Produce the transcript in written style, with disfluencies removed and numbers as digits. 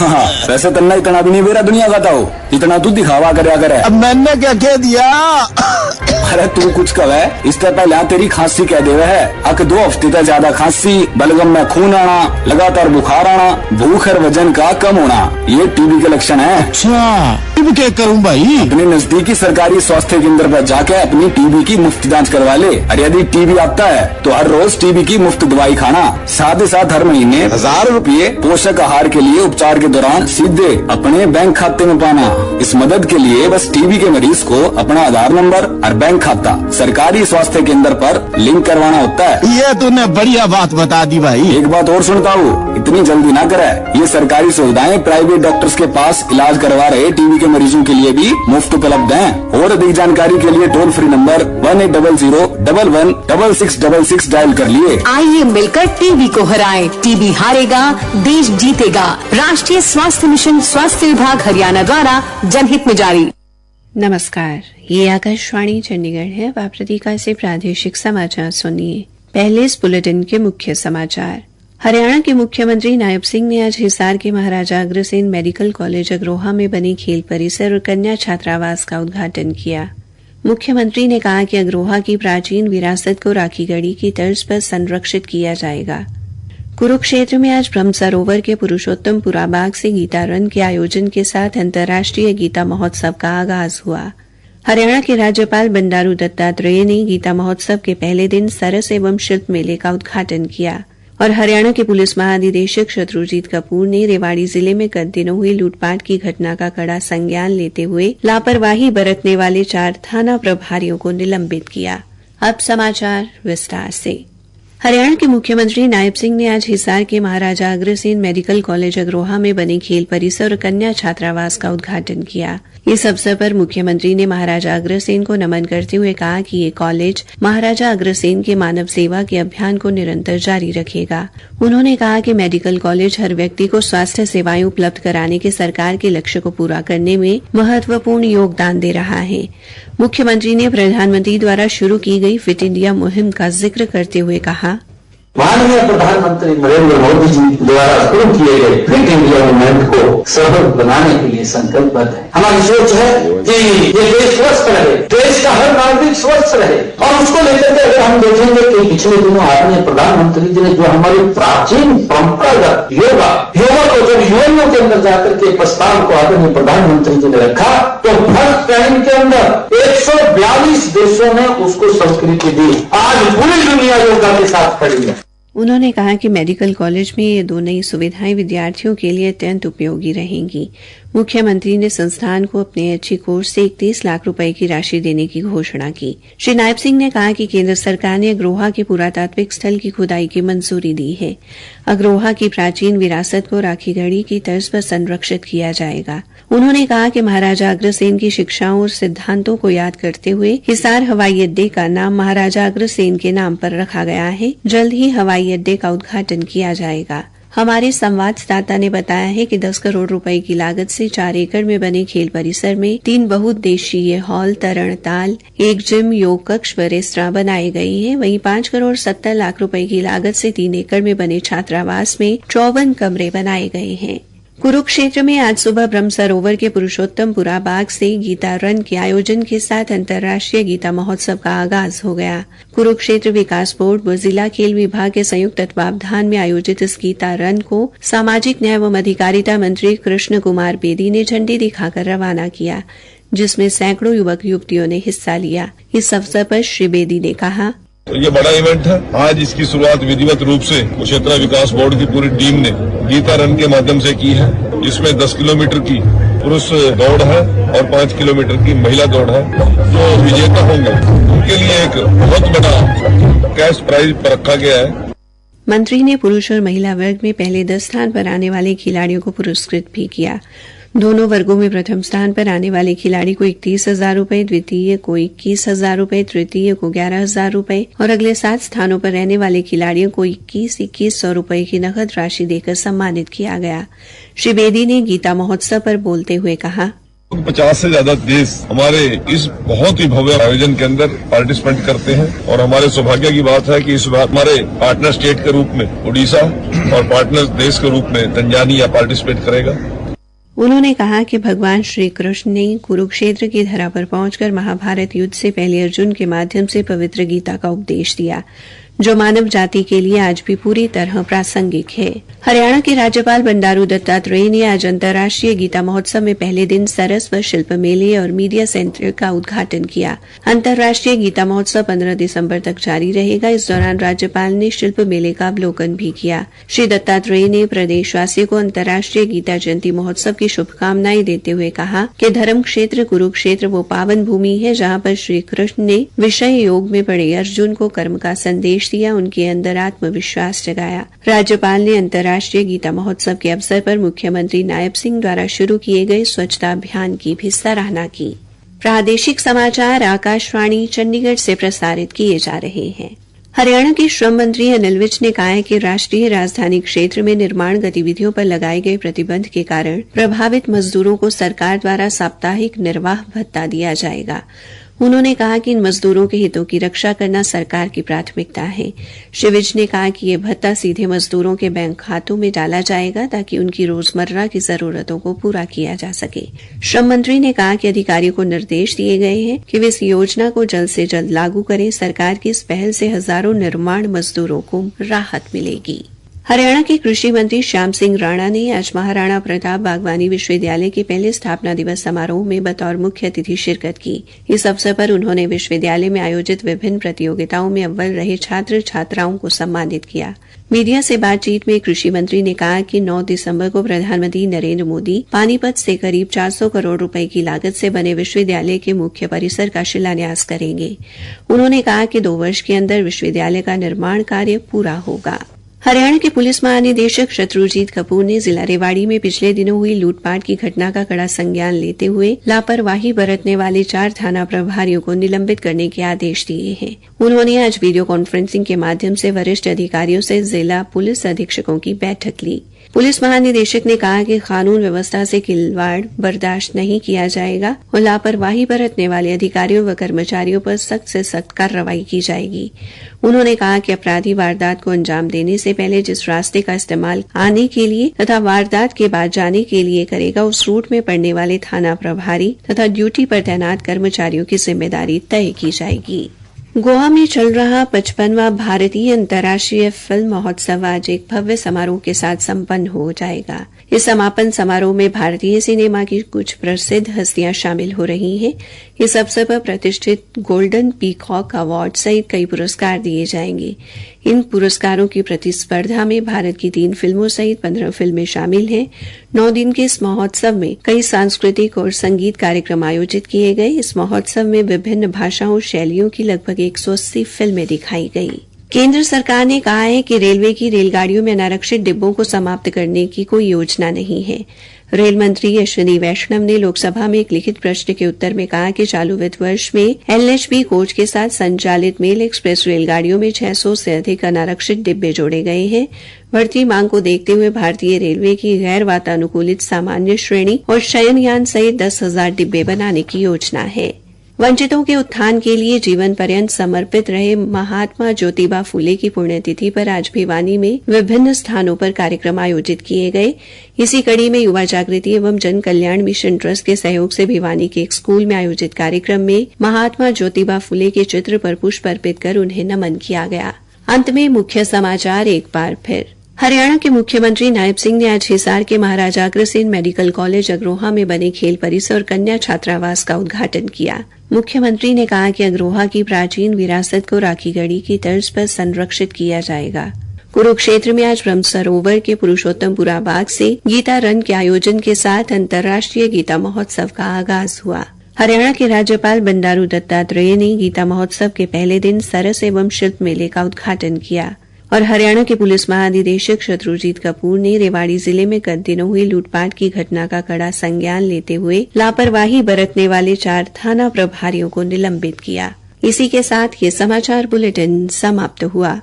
हाँ, वैसे तन्ना इतना भी नहीं बेरा दुनिया का ताऊ, इतना तू दिखावा करया करे। अब मैंने क्या कह दिया? अरे तू कुछ कहे, इससे पहले तेरी खांसी कह देवे है। अक 2 हफ्ते तक ज्यादा खांसी, बलगम में खून आना, लगातार बुखार आना, भूख और वजन का कम होना, ये टीबी के लक्षण है। अच्छा, अब क्या करूं भाई? अपने नजदीकी सरकारी स्वास्थ्य केंद्र पर जाके अपनी टीबी की मुफ्त जांच करवा ले। और यदि टीबी आता है तो हर रोज टीबी की मुफ्त दवाई खाना, साथ ही साथ हर महीने 1000 रुपए पोषक आहार के लिए उपचार के दौरान सीधे अपने बैंक खाते में पाना। इस मदद के लिए बस टीबी के मरीज को अपना आधार नंबर और बैंक खाता सरकारी स्वास्थ्य केंद्र पर लिंक करवाना होता है। ये तूने बढ़िया बात बता दी भाई। एक बात और सुनता हूँ, इतनी जल्दी ना करे। ये सरकारी सुविधाएं प्राइवेट डॉक्टर्स के पास इलाज करवा रहे टीबी के मरीजों के लिए भी मुफ्त उपलब्ध हैं। और अधिक जानकारी के लिए टोल फ्री नंबर 1800-11-6666 डायल कर लिए। आइए मिलकर टीबी को हराएं। टीबी हारेगा, देश जीतेगा। राष्ट्रीय स्वास्थ्य मिशन, स्वास्थ्य विभाग हरियाणा द्वारा जनहित में जारी। नमस्कार, ये आकाशवाणी चंडीगढ़ है। वापरतिका से प्रादेशिक समाचार सुनिए। पहले इस बुलेटिन के मुख्य समाचार। हरियाणा के मुख्यमंत्री नायब सिंह ने आज हिसार के महाराजा अग्रसेन मेडिकल कॉलेज अग्रोहा में बने खेल परिसर और कन्या छात्रावास का उद्घाटन किया। मुख्यमंत्री ने कहा कि अग्रोहा की प्राचीन विरासत को राखीगढ़ी की तर्ज पर संरक्षित किया जाएगा। कुरुक्षेत्र में आज ब्रह्म सरोवर के पुरुषोत्तमपुरा बाग से गीता रन के आयोजन के साथ अंतर्राष्ट्रीय गीता महोत्सव का आगाज हुआ। हरियाणा के राज्यपाल बंडारू दत्तात्रेय ने गीता महोत्सव के पहले दिन सरस एवं शिल्प मेले का उद्घाटन किया। और हरियाणा के पुलिस महानिदेशक शत्रुजीत कपूर ने रेवाड़ी जिले में गत दिनों हुई लूटपाट की घटना का कड़ा संज्ञान लेते हुए लापरवाही बरतने वाले 4 थाना प्रभारियों को निलंबित किया। अब समाचार विस्तार से। हरियाणा के मुख्यमंत्री नायब सिंह ने आज हिसार के महाराजा अग्रसेन मेडिकल कॉलेज अग्रोहा में बने खेल परिसर और कन्या छात्रावास का उद्घाटन किया। इस अवसर पर मुख्यमंत्री ने महाराजा अग्रसेन को नमन करते हुए कहा कि ये कॉलेज महाराजा अग्रसेन के मानव सेवा के अभियान को निरंतर जारी रखेगा। उन्होंने कहा कि मेडिकल कॉलेज हर व्यक्ति को स्वास्थ्य सेवाएं उपलब्ध कराने के सरकार के लक्ष्य को पूरा करने में महत्वपूर्ण योगदान दे रहा है। मुख्यमंत्री ने प्रधानमंत्री द्वारा शुरू की गई फिट इंडिया मुहिम का जिक्र करते हुए कहा, माननीय प्रधानमंत्री नरेंद्र मोदी जी द्वारा शुरू किए गए फिट इंडिया मूवमेंट को सफल बनाने के लिए संकल्पबद्ध है। हमारी सोच है कि ये देश स्वस्थ रहे, देश का हर नागरिक स्वस्थ रहे। और उसको लेकर के अगर हम देखेंगे कि पिछले दिनों आदरणीय प्रधानमंत्री जी ने जो हमारी प्राचीन परंपरागत योगा को जब युवाओं के अंदर जाकर के प्रस्ताव को आदरणीय प्रधानमंत्री जी ने रखा, तो फर्स्ट टाइम के अंदर 142 देशों ने उसको स्वीकृति दी। आज पूरी दुनिया योगा के साथ खड़ी है। उन्होंने कहा कि मेडिकल कॉलेज में ये 2 नई सुविधाएं विद्यार्थियों के लिए अत्यंत उपयोगी रहेंगी। मुख्यमंत्री ने संस्थान को अपने अच्छी कोर्स से 31 लाख रुपए की राशि देने की घोषणा की। श्री नायब सिंह ने कहा कि केंद्र सरकार ने अग्रोहा के पुरातात्विक स्थल की खुदाई की मंजूरी दी है। अग्रोहा की प्राचीन विरासत को राखीगढ़ी की तर्ज पर संरक्षित किया जाएगा। उन्होंने कहा कि महाराजा अग्रसेन की शिक्षाओं और सिद्धांतों को याद करते हुए हिसार हवाई अड्डे का नाम महाराजा अग्रसेन के नाम पर रखा गया है। जल्द ही हवाई अड्डे का उद्घाटन किया जाएगा। हमारे संवाददाता ने बताया है कि 10 करोड़ रुपए की लागत से 4 एकड़ में बने खेल परिसर में 3 बहुउद्देशीय हॉल, तरण ताल, 1 जिम, योग कक्ष व रेस्तरां बनाए गए हैं। वहीं 5 करोड़ 70 लाख रुपए की लागत से 3 एकड़ में बने छात्रावास में 54 कमरे बनाए गए हैं। कुरुक्षेत्र में आज सुबह ब्रह्म सरोवर के पुरुषोत्तमपुरा बाग से गीता रन के आयोजन के साथ अंतर्राष्ट्रीय गीता महोत्सव का आगाज हो गया। कुरुक्षेत्र विकास बोर्ड व जिला खेल विभाग के संयुक्त तत्वावधान में आयोजित इस गीता रन को सामाजिक न्याय एवं अधिकारिता मंत्री कृष्ण कुमार बेदी ने झंडी दिखाकर रवाना किया, जिसमें सैकड़ों युवक युवतियों ने हिस्सा लिया। इस अवसर पर श्री बेदी ने कहा, ये बड़ा इवेंट है। आज इसकी शुरुआत विधिवत रूप से कुरुक्षेत्र विकास बोर्ड की पूरी टीम ने गीता रन के माध्यम से की है। इसमें 10 किलोमीटर की पुरुष दौड़ है और 5 किलोमीटर की महिला दौड़ है। जो विजेता होंगे उनके लिए एक बहुत बड़ा कैश प्राइज रखा गया है। मंत्री ने पुरुष और महिला वर्ग में पहले 10 स्थान पर आने वाले खिलाड़ियों को पुरस्कृत भी किया। दोनों वर्गों में प्रथम स्थान पर आने वाले खिलाड़ी को 31,000 रुपए, द्वितीय को 21,000 रुपए, तृतीय को 11,000 रुपए और अगले 7 स्थानों पर रहने वाले खिलाड़ियों को 21,100 रुपए की नकद राशि देकर सम्मानित किया गया। श्री बेदी ने गीता महोत्सव पर बोलते हुए कहा, 50 से ज्यादा देश हमारे इस बहुत ही भव्य आयोजन के अंदर पार्टिसिपेट करते हैं और हमारे सौभाग्य की बात है कि इस बार हमारे पार्टनर स्टेट के रूप में उड़ीसा और पार्टनर देश के रूप में तंजानिया पार्टिसिपेट करेगा। उन्होंने कहा कि भगवान श्री कृष्ण ने कुरुक्षेत्र की धरा पर पहुंचकर महाभारत युद्ध से पहले अर्जुन के माध्यम से पवित्र गीता का उपदेश दिया, जो मानव जाति के लिए आज भी पूरी तरह प्रासंगिक है। हरियाणा के राज्यपाल बंडारू दत्तात्रेय ने आज अंतर्राष्ट्रीय गीता महोत्सव में पहले दिन सरस व शिल्प मेले और मीडिया सेंटर का उद्घाटन किया। अंतर्राष्ट्रीय गीता महोत्सव 15 दिसंबर तक जारी रहेगा। इस दौरान राज्यपाल ने शिल्प मेले का अवलोकन भी किया। श्री दत्तात्रेय ने प्रदेशवासियों को अंतर्राष्ट्रीय गीता जयंती महोत्सव की शुभकामनाएं देते हुए कहा कि धर्म क्षेत्र कुरुक्षेत्र वो पावन भूमि है जहां पर श्री कृष्ण ने विषय योग में पड़े अर्जुन को कर्म का संदेश दिया, उनके अंदर आत्मविश्वास जगाया। राज्यपाल ने अंतर्राष्ट्रीय गीता महोत्सव के अवसर पर मुख्यमंत्री नायब सिंह द्वारा शुरू किए गए स्वच्छता अभियान की भी सराहना की। प्रादेशिक समाचार आकाशवाणी चंडीगढ़ से प्रसारित किए जा रहे हैं। हरियाणा के श्रम मंत्री अनिल विज ने कहा है कि राष्ट्रीय राजधानी क्षेत्र में निर्माण गतिविधियों पर लगाए गए प्रतिबंध के कारण प्रभावित मजदूरों को सरकार द्वारा साप्ताहिक निर्वाह भत्ता दिया जाएगा। उन्होंने कहा कि इन मजदूरों के हितों की रक्षा करना सरकार की प्राथमिकता है। श्री विज ने कहा कि यह भत्ता सीधे मजदूरों के बैंक खातों में डाला जाएगा ताकि उनकी रोजमर्रा की जरूरतों को पूरा किया जा सके। श्रम मंत्री ने कहा कि अधिकारियों को निर्देश दिए गए हैं कि वे इस योजना को जल्द से जल्द लागू करें। सरकार की इस पहल से हजारों निर्माण मजदूरों को राहत मिलेगी। हरियाणा के कृषि मंत्री श्याम सिंह राणा ने आज महाराणा प्रताप बागवानी विश्वविद्यालय के पहले स्थापना दिवस समारोह में बतौर मुख्य अतिथि शिरकत की। इस अवसर पर उन्होंने विश्वविद्यालय में आयोजित विभिन्न प्रतियोगिताओं में अव्वल रहे छात्र छात्राओं को सम्मानित किया। मीडिया से बातचीत में कृषि मंत्री ने कहा कि 9 दिसंबर को प्रधानमंत्री नरेंद्र मोदी पानीपत से करीब 400 करोड़ रुपए की लागत से बने विश्वविद्यालय के मुख्य परिसर का शिलान्यास करेंगे। उन्होंने कहा कि 2 वर्ष के अंदर विश्वविद्यालय का निर्माण कार्य पूरा होगा। हरियाणा के पुलिस महानिदेशक शत्रुजीत कपूर ने जिला रेवाड़ी में पिछले दिनों हुई लूटपाट की घटना का कड़ा संज्ञान लेते हुए लापरवाही बरतने वाले 4 थाना प्रभारियों को निलंबित करने के आदेश दिए हैं। उन्होंने आज वीडियो कॉन्फ्रेंसिंग के माध्यम से वरिष्ठ अधिकारियों से जिला पुलिस अधीक्षकों की बैठक ली। पुलिस महानिदेशक ने कहा कि कानून व्यवस्था से खिलवाड़ बर्दाश्त नहीं किया जाएगा और लापरवाही बरतने वाले अधिकारियों व कर्मचारियों पर सख्त से सख्त कार्रवाई की जाएगी। उन्होंने कहा कि अपराधी वारदात को अंजाम देने से पहले जिस रास्ते का इस्तेमाल आने के लिए तथा वारदात के बाद जाने के लिए करेगा, उस रूट में पड़ने वाले थाना प्रभारी तथा ड्यूटी पर तैनात कर्मचारियों की जिम्मेदारी तय की जाएगी। गोवा में चल रहा 55वां भारतीय अंतर्राष्ट्रीय फिल्म महोत्सव आज एक भव्य समारोह के साथ संपन्न हो जाएगा। इस समापन समारोह में भारतीय सिनेमा की कुछ प्रसिद्ध हस्तियां शामिल हो रही हैं। इस अवसर पर प्रतिष्ठित गोल्डन पीकॉक अवार्ड सहित कई पुरस्कार दिए जाएंगे। इन पुरस्कारों की प्रतिस्पर्धा में भारत की 3 फिल्मों सहित 15 फिल्में शामिल हैं। 9 दिन के इस महोत्सव में कई सांस्कृतिक और संगीत कार्यक्रम आयोजित किए गए। इस महोत्सव में विभिन्न भाषाओं शैलियों की लगभग 180 फिल्में दिखाई गई। केंद्र सरकार ने कहा है कि रेलवे की रेलगाड़ियों में अनारक्षित डिब्बों को समाप्त करने की कोई योजना नहीं है। रेल मंत्री अश्विनी वैष्णव ने लोकसभा में एक लिखित प्रश्न के उत्तर में कहा कि चालू वित्त वर्ष में एलएचबी कोच के साथ संचालित मेल एक्सप्रेस रेलगाड़ियों में 600 से अधिक अनारक्षित डिब्बे जोड़े गए हैं। बढ़ती मांग को देखते हुए भारतीय रेलवे की गैर वातानुकूलित सामान्य श्रेणी और शयनयान सहित 10,000 डिब्बे बनाने की योजना है। वंचितों के उत्थान के लिए जीवन पर्यंत समर्पित रहे महात्मा ज्योतिबा फूले की पुण्यतिथि पर आज भिवानी में विभिन्न स्थानों पर कार्यक्रम आयोजित किए गए। इसी कड़ी में युवा जागृति एवं जन कल्याण मिशन ट्रस्ट के सहयोग से भिवानी के एक स्कूल में आयोजित कार्यक्रम में महात्मा ज्योतिबा फूले के चित्र पर पुष्प अर्पित कर उन्हें नमन किया गया। अंत में मुख्य समाचार एक बार फिर। हरियाणा के मुख्यमंत्री नायब सिंह ने आज हिसार के महाराजा अग्रसेन मेडिकल कॉलेज अग्रोहा में बने खेल परिसर और कन्या छात्रावास का उद्घाटन किया। मुख्यमंत्री ने कहा कि अग्रोहा की प्राचीन विरासत को राखीगढ़ी की तर्ज पर संरक्षित किया जाएगा। कुरुक्षेत्र में आज ब्रह्म सरोवर के पुरुषोत्तमपुरा बाग से गीता रन के आयोजन के साथ अंतर्राष्ट्रीय गीता महोत्सव का आगाज हुआ। हरियाणा के राज्यपाल बंडारू दत्तात्रेय ने गीता महोत्सव के पहले दिन सरस एवं शिल्प मेले का उद्घाटन किया। और हरियाणा के पुलिस महानिदेशक शत्रुजीत कपूर ने रेवाड़ी जिले में गत दिनों हुई लूटपाट की घटना का कड़ा संज्ञान लेते हुए लापरवाही बरतने वाले 4 थाना प्रभारियों को निलंबित किया। इसी के साथ ये समाचार बुलेटिन समाप्त हुआ।